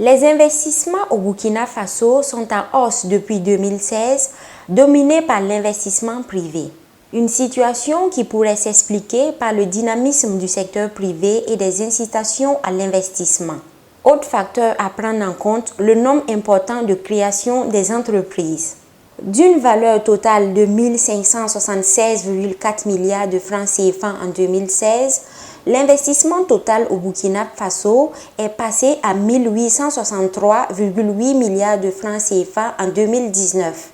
Les investissements au Burkina Faso sont en hausse depuis 2016, dominés par l'investissement privé. Une situation qui pourrait s'expliquer par le dynamisme du secteur privé et des incitations à l'investissement. Autre facteur à prendre en compte, le nombre important de création des entreprises. D'une valeur totale de 1 576,4 milliards de francs CFA en 2016, l'investissement total au Burkina Faso est passé à 1 863,8 milliards de francs CFA en 2019.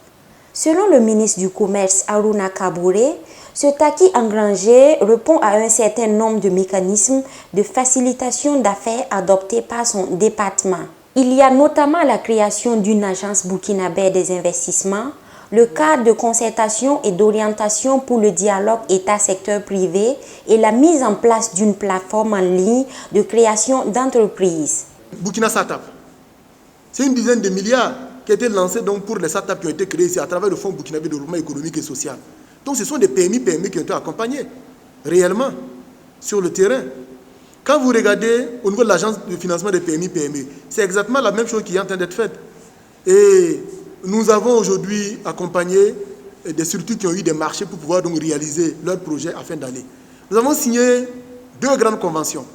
Selon le ministre du Commerce Harouna Kabouré, ce acquis engrangé répond à un certain nombre de mécanismes de facilitation d'affaires adoptés par son département. Il y a notamment la création d'une agence burkinabé des investissements, le cadre de concertation et d'orientation pour le dialogue État-secteur privé et la mise en place d'une plateforme en ligne de création d'entreprises. Burkina Startup, c'est une dizaine de milliards qui a été lancé donc pour les startups qui ont été créés ici à travers le Fonds burkinabé de développement économique et social. Donc ce sont des PMI qui ont été accompagnés réellement sur le terrain. Quand vous regardez au niveau de l'agence de financement des PMI, c'est exactement la même chose qui est en train d'être faite. Et nous avons aujourd'hui accompagné des structures qui ont eu des marchés pour pouvoir donc réaliser leurs projets afin d'aller. Nous avons signé 2 grandes conventions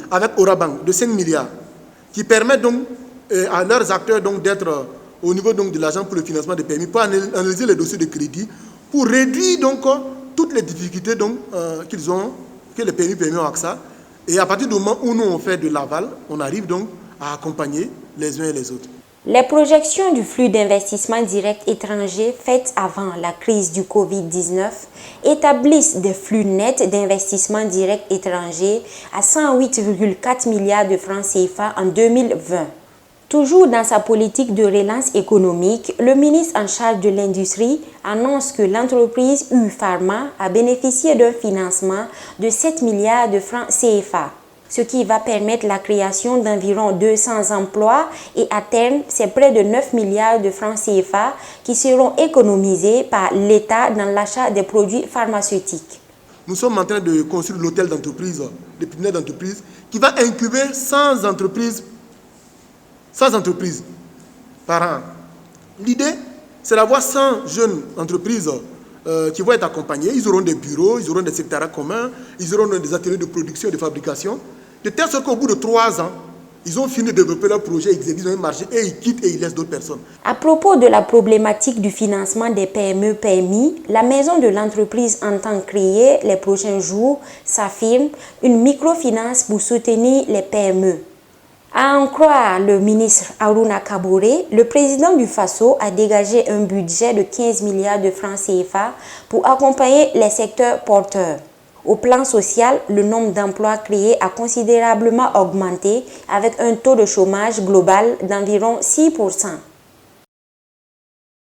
avec Orabank de 5 milliards qui permettent donc à leurs acteurs d'être au niveau donc de l'agence pour le financement des PMI pour analyser les dossiers de crédit, pour réduire donc toutes les difficultés donc, que les PMI ont accès. Et à partir du moment où nous on fait de l'aval, on arrive donc à accompagner les uns et les autres. Les projections du flux d'investissement direct étranger faites avant la crise du Covid-19 établissent des flux nets d'investissement direct étranger à 108,4 milliards de francs CFA en 2020. Toujours dans sa politique de relance économique, le ministre en charge de l'industrie annonce que l'entreprise U-Pharma a bénéficié d'un financement de 7 milliards de francs CFA, ce qui va permettre la création d'environ 200 emplois et à terme, c'est près de 9 milliards de francs CFA qui seront économisés par l'État dans l'achat des produits pharmaceutiques. Nous sommes en train de construire l'hôtel d'entreprise, le pépinière d'entreprise, qui va incuber 100 entreprises par an. L'idée, c'est d'avoir 100 jeunes entreprises qui vont être accompagnées. Ils auront des bureaux, ils auront des secrétariats communs, ils auront des ateliers de production et de fabrication. De telle sorte qu'au bout de 3 ans, ils ont fini de développer leur projet, ils exercent un marché et ils quittent et ils laissent d'autres personnes. À propos de la problématique du financement des PME-PMI, la maison de l'entreprise entend créer les prochains jours, s'affirme, une microfinance pour soutenir les PME. À en croire le ministre Harouna Kabouré, le président du Faso a dégagé un budget de 15 milliards de francs CFA pour accompagner les secteurs porteurs. Au plan social, le nombre d'emplois créés a considérablement augmenté avec un taux de chômage global d'environ 6%.